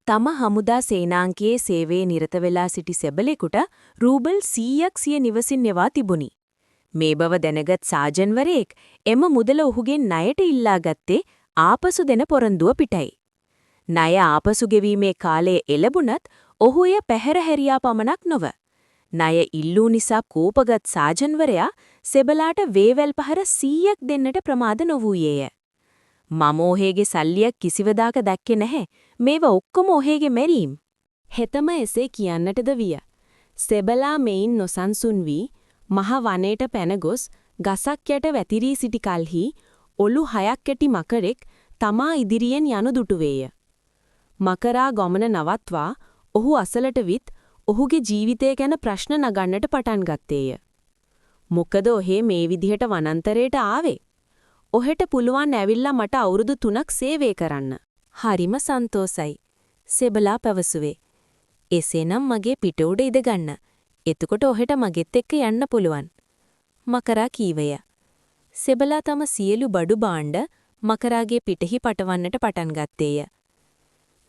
තම හමුදා සේනාංකයේ සේවයේ නිරත වෙලා සිටි සෙබළෙකුට රූබල් 100ක් සිය නිවසින් යවා තිබුණි. මේ බව දැනගත් සාජන්වරයෙක් එම මුදල ඔහුගෙන් ණයට ඉල්ලා ගත්තේ ආපසු දෙන පොරොන්දුව පිටයි. ණය ආපසු ගෙවීමේ කාලය එළඹුණත් ඔහු එය පැහැර හැරියා පමණක් නොව. ණය ඉල්ලූ නිසා කෝපගත් සාජන්වරයා සෙබලාට වේවැල් පහර 100ක් දෙන්නට ප්‍රමාද නොවූයේය. මම ඔහේගේ සල්ලියක් කිසිවදාක දැක්කේ නැහැ. මේවා ඔක්කොම ඔහේගේ මැරීම්. හෙතම එසේ කියන්නටද විය. සෙබලා මෙයින් නොසන්සුන් වී මහ වනයේට පැන ගොස් ගසක් යට වැතිරී සිටි කලෙහි ඔලු 6ක් ඇති මකරෙක් තමා ඉදිරියෙන් යනු දුටුවේය. මකරා ගමන නවත්වා ඔහු අසලට විත් ඔහුගේ ජීවිතය ගැන ප්‍රශ්න නගන්නට පටන් ගත්තේය. මොකද ඔහේ මේ විදිහට වනාන්තරයට ආවේ? ඔහෙට පුළුවන් ඇවිල්ලා මට අවුරුදු 3ක් සේවය කරන්න. හරිම සන්තෝසයි. සෙබලා පැවසුවේ. එසේනම් මගේ පිට උඩ ඉඳ ගන්න. එතකොට ඔහෙට මගෙත් එක්ක යන්න පුළුවන්. මකරා කීවය. සෙබලා තම සියලු බඩු භාණ්ඩ මකරාගේ පිටෙහි පටවන්නට පටන් ගත්තේය.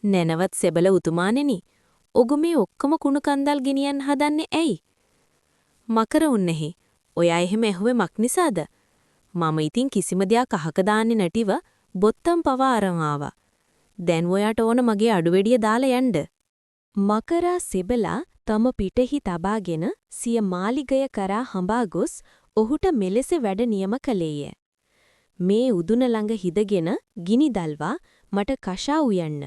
නැනවත් සෙබල උතුමාණෙනි, ඔගු මේ ඔක්කොම කුණු කන්දල් ගෙනියන්න හදන්නේ ඇයි? මකර උන්නේහි. ඔයා එහෙම ඇහුවේ මක් නිසාද? මම ඉතින් කිසිම දෙයක් අහක දාන්නේ නැටිව බොත්තම් පවා අරන් ආවා. දැන් ඔයාට ඕන මගේ අඩුවෙඩිය දාලා යන්න. මකරා සෙබලා තම පිටෙහි තබාගෙන සිය මාලිගය කරා හඹා ගොස් ඔහුට මෙලෙස වැඩ නියම කළේය. මේ උදුන ළඟ හිදගෙන ගිනි දල්වා මට කෂා උයන්න.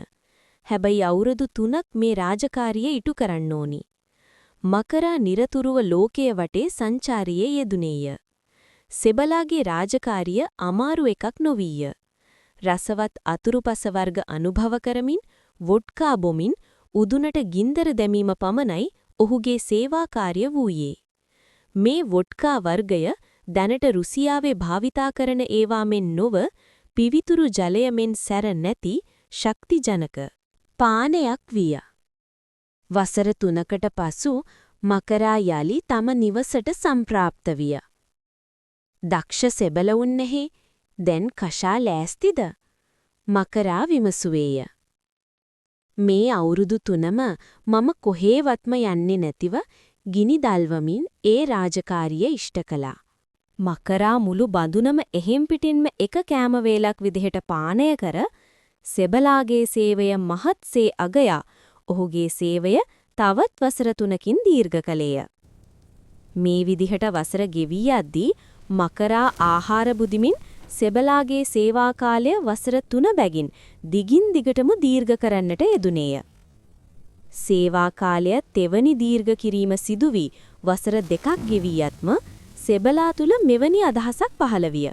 හැබැයි අවුරුදු 3ක් මේ රාජකාරිය ඉටු කරන්න ඕනි. මකරා නිරතුරුව ලෝකයේ වටේ සංචාරයේ යෙදුනේය. සෙබලාගේ රාජකාරිය අමාරු එකක් නොවීය. රසවත් අතුරුපස වර්ග අනුභව කරමින් වොඩ්කා බොමින් උදුනට ගින්දර දැමීම පමණයි ඔහුගේ සේවා කාර්ය වූයේ. මේ වොඩ්කා වර්ගය දැනට රුසියාවේ භාවිතා කරන ඒවා මෙන් නොව පිවිතුරු ජලය මෙන් සැර නැති ශක්තිජනක පානයක් විය. වසර 3කට පසු මකරා යලි තම නිවසට සම්ප්‍රාප්ත විය. දක්ෂ සෙබලවුන්නේහි දැන් කෂා ලෑස්තිද? මකරා විමසුවේය. මේ අවුරුදු 3ම මම කොහේවත්ම යන්නේ නැතිව ගිනි දල්වමින් ඒ රාජකාරිය ඉෂ්ට කළා. මකරා මුළු බඳුනම එහෙම් පිටින්ම එක කෑම වේලක් විදිහට පානය කර සෙබලාගේ සේවය මහත්සේ අගයා ඔහුගේ සේවය තවත් වසර 3කින් දීර්ඝ කළේය. මේ විදිහට වසර ගෙවී යද්දී මකරා ආහාර බුදිමින් සෙබලාගේ සේවා කාලය වසර 3 බැගින් දිගින් දිගටම දීර්ඝ කරන්නට යෙදුනේය. සේවා කාලය තෙවනි දීර්ඝ කිරීම සිදු වී වසර 2ක් ගෙවී යත්ම සෙබලා තුල මෙවැනි අදහසක් පහළ විය.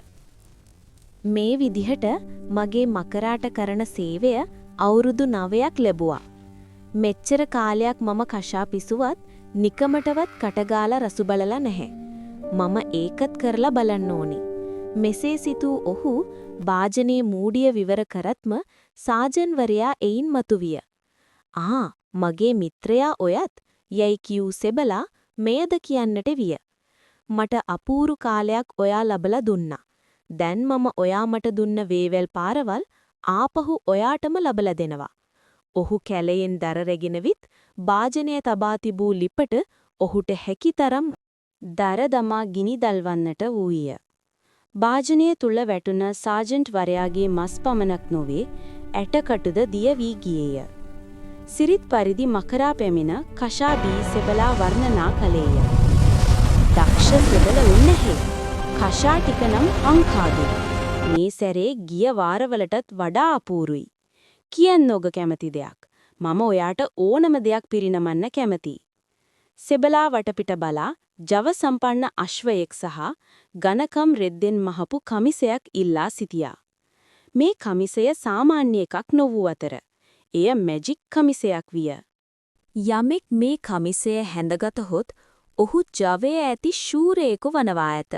මේ විදිහට මගේ මකරාට කරන සේවය අවුරුදු 9ක් ලැබුවා. මෙච්චර කාලයක් මම කෂා පිසුවත් නිකමටවත් කටගාලා රසු බලලා නැහැ. මම ඒකත් කරලා බලන්න ඕනි. මෙසේ සිතූ ඔහු වාජනයේ මූඩිය විවර කරත්ම සාජන්වරයා එයින් මතුවිය. මගේ මිත්‍රයා ඔයත් යයි කියූ සෙබලා මෙයද කියන්නට විය. මට අපූරු කාලයක් ඔයා ලබලා දුන්නා. දැන් මම ඔයා මට දුන්න වේවැල් පාරවල් ආපහු ඔයාටම ලබලා දෙනවා. ඔහු කැලයෙන් දර රැගෙන විත් වාජනය තබා තිබූ ලිපට ඔහුට හැකිතරම් දර දමා ගිනි දල්වන්නට වූය. වාජනය තුල වැටුණ සාජන්ට් වරයාගේ මස් පමණක් නොවේ ඇටකටුද දිය වී ගියේය. සිරිත් පරිදි මකරා පැමිණ කෂා බී සෙබලා වර්ණනා කළේය. දක්ෂ සෙබල උන්නේහි. කෂා ටික නම් අංකාදු. මේ සැරේ ගිය වාරවලටත් වඩා අපූරුයි. කියන්න ඔග කැමති දෙයක්. මම ඔයාට ඕනම දෙයක් පිරිනමන්න කැමතියි. සෙබලා වටපිට බලා ජව සම්පන්න අශ්වයෙක් සහ ඝනකම් රෙද්දෙන් මහපු කමිසයක් ඉල්ලා සිටියා. මේ කමිසය සාමාන්‍ය එකක් නොවූ අතර එය මැජික් කමිසයක් විය. යමෙක් මේ කමිසය හැඳගතහොත් ඔහු ජවයේ ඇති ශූරයෙකු වනවා ඇත.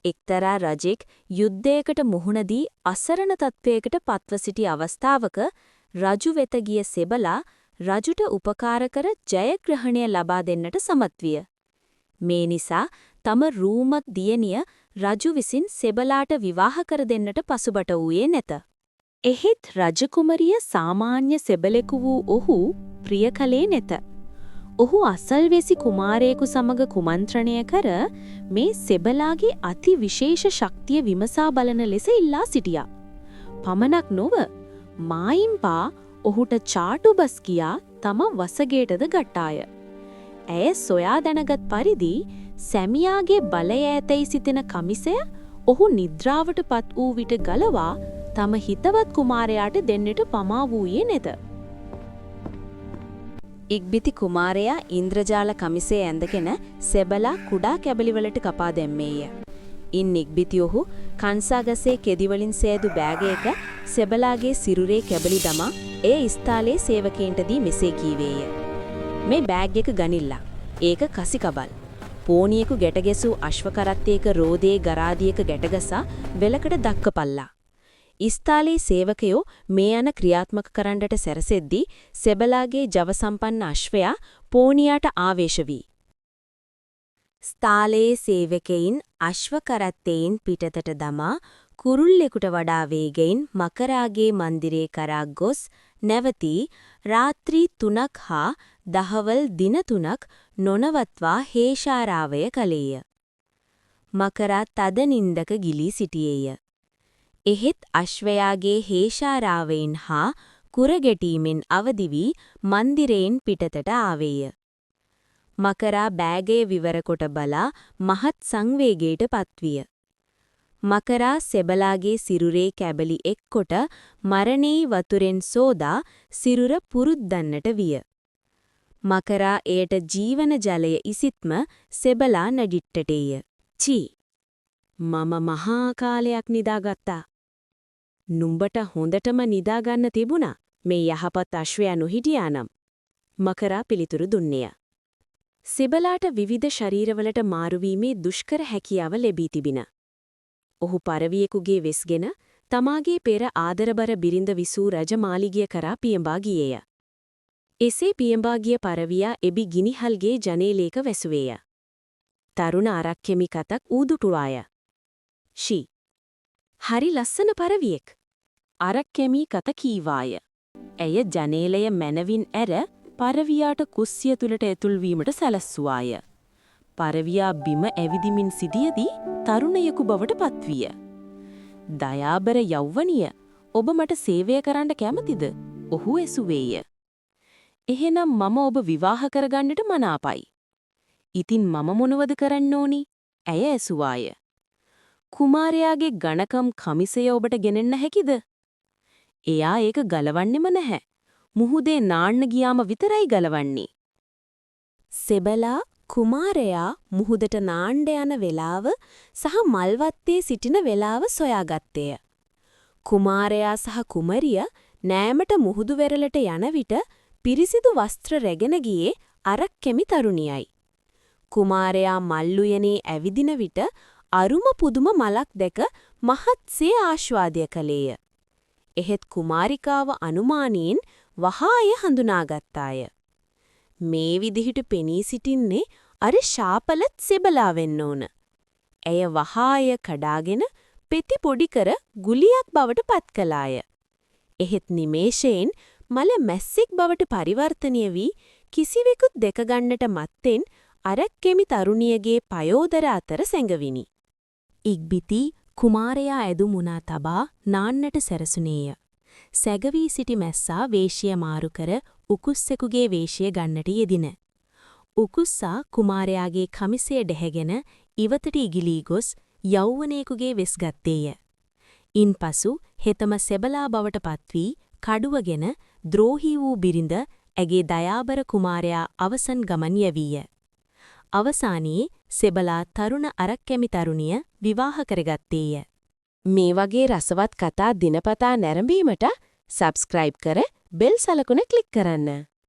එක්තරා රජෙක් යුද්ධයකට මුහුණ දී අසරණ තත්වයකට පත්ව සිටි අවස්ථාවක රජු වෙත ගිය සෙබලා රජුට උපකාර කර ජයග්‍රහණය ලබා දෙන්නට සමත් විය. මේ නිසා තම රූමත් දියණිය රජු විසින් සෙබලාට විවාහ කර දෙන්නට පසුබට වූයේ නැත. එහෙත් රජකුමරිය සාමාන්‍ය සෙබලෙකු වූ ඔහු ප්‍රිය කළේ නැත. ඔහු අසල්වැසි කුමාරයෙකු සමග කුමන්ත්‍රණය කර මේ සෙබලාගේ අති විශේෂ ශක්තිය විමසා බලන ලෙස ඉල්ලා සිටියා. පමණක් නොව මායිම්පා ඔහුට චාටුබස් කියා තම වසගේටද ගට්ටාය. ඇය සොයා දැනගත් පරිදි සැමියාගේ බලය ඇතැයි සිතෙන කමිසය ඔහු නිද්‍රාවට පත් වූ විට ගලවා තම හිතවත් කුමාරයාට දෙන්නට පමා වූයේ නැත. ඉක්බිති කුමාරයා ඉන්ද්‍රජාල කමිසේ ඇඳගෙන සෙබලා කුඩා කැබලිවලට කපා දැම්මේය. ඉන් ඉක්බිති ඔහු කංසාගසේ කෙදිවලින් සෑදු බෑගයක සෙබලාගේ සිරුරේ කැබලි දමා එය ස්ථාලයේ සේවකයන්ට දී මෙසේ කීවේය. මේ බෑග් එක ගනිල්ලා. ඒක කසිකබල්. පෝනියෙකු ගැටගැසූ අශ්වකරත්තයක රෝදේ ගරාදියක ගැටගසා වෙලකට දක්කපල්ලා. ඉස්තාලේ සේවකයෝ මේ යන ක්‍රියාත්මක කරන්නට සැරසෙද්දී සෙබලාගේ ජවසම්පන්න අශ්වයා පෝනියාට ආවේශ වී. ස්ථාලයේ සේවකයින් අශ්වකරත්තයෙන් පිටතට දමා කුරුල්ලෙකුට වඩා වේගයෙන් මකරාගේ මන්දිරේ කරා ගොස් නැවතී රාත්‍රී 3ක් හා දහවල් දින 3ක් නොනවත්වා හේෂාරාවය කළේය. මකරා තද නින්දක ගිලී සිටියේය. එහෙත් අශ්වයාගේ හේෂාරාවයෙන් හා කුරගැටීමෙන් අවදි වී මන්දිරයෙන් පිටතට ආවේය. මකරා බෑගය විවර කොට බලා මහත් සංවේගයට පත්විය. මකරා සෙබලාගේ සිරුරේ කැබලි එක්කොට මරණේ වතුරෙන් සෝදා සිරුර පුරුද්දන්නට විය. මකරා එයට ජීවන ජලය ඉසිත්ම සෙබලා නැගිට්ටටේය. චී! මම මහා කාලයක් නිදාගත්තා. නුඹට හොඳටම නිදාගන්න තිබුණා මේ යහපත් අශ්වයා නොහිටියානම්. මකරා පිළිතුරු දුන්නේය. සෙබලාට විවිධ ශරීරවලට මාරුවීමේ දුෂ්කර හැකියාව ලැබී තිබින. ඔහු පරවියෙකුගේ වෙස්ගෙන තමාගේ පෙර ආදරබර බිරිඳ විසූ රජමාලිගය කරා පියඹා ගියේය. එසේ පියඹා ගිය පරවියා එබි ගිනිහල්ගේ ජනේලයක වැසුවේය. තරුණ ආරක්කෙමි කතක් ඌදුටුවාය. ෂී! හරි ලස්සන පරවියෙක්. ආරක්කෙමි කත කීවාය. ඇය ජනේලය මැනවින් ඇර පරවියාට කුස්සිය තුලට ඇතුල්වීමට සැලැස්සුවාය. පරවියා බිම ඇවිදිමින් සිටියදී තරුණයෙකු බවට පත්විය. දයාබර යෞවනිය, ඔබ මට සේවය කරන්න කැමතිද? ඔහු ඇසුවේය. එහෙනම් මම ඔබ විවාහ කරගන්නට මනාපයි. ඉතින් මම මොනවද කරන්න ඕනි? ඇය ඇසුවාය. කුමාරයාගේ ගණකම් කමිසය ඔබට ගෙනෙන්න හැකිද? එයා ඒක ගලවන්නෙම නැහැ. මුහුදේ නාන්න ගියාම විතරයි ගලවන්නේ. සෙබලා කුමාරයා මුහුදට නාන්න යන වෙලාව සහ මල්වත්තේ සිටින වෙලාව සොයාගත්තේය. කුමාරයා සහ කුමරිය නෑමට මුහුදු වෙරළට යන විට පිරිසිදු වස්ත්‍ර රැගෙන ගියේ අරක්කෙමි තරුණියයි. කුමාරයා මල්ලුයනේ ඇවිදින විට අරුම පුදුම මලක් දැක මහත්සේ ආශ්වාදය කළේය. එහෙත් කුමාරිකාව අනුමානයෙන් වහාය හඳුනාගත්තාය. මේ විදිහට පෙනී සිටින්නේ අර ශාපලත් සෙබලා වෙන්න ඕන. ඇය වහාය කඩාගෙන පෙති පොඩි කර ගුලියක් බවට පත් කළාය. එහෙත් නිමේෂයෙන් මල මැස්සෙක් බවට පරිවර්තනය වී කිසිවෙකුත් දැක ගන්නට මත්තෙන් අරක්කෙමි තරුණියගේ පයෝදර අතර සැඟවිනි. ඉක්බිති කුමාරයා ඇදුමුණා තබා නාන්නට සැරසුනේය. සැගවී සිටි මැස්සා වේශය මාරු කර උකුස්සෙකුගේ වේශය ගන්නට යෙදින. උකුස්සා කුමාරයාගේ කමිසය ඩැහැගෙන ඉවතට ඉගිලී ගොස් යෞවනයෙකුගේ වෙස් ගත්තේය. ඉන්පසු හෙතම සෙබලා බවට පත්වී කඩුවගෙන ද්‍රෝහී වූ බිරිඳ ඇගේ දයාබර කුමාරයා අවසන් ගමන් යැවීය. අවසානයේ සෙබලා තරුණ අරක්කැමි තරුණිය විවාහ කරගත්තේය. මේ වගේ රසවත් කතා දිනපතා නැරඹීමට සබ්ස්ක්‍රයිබ් කර බෙල් සලකුණ ක්ලික් කරන්න.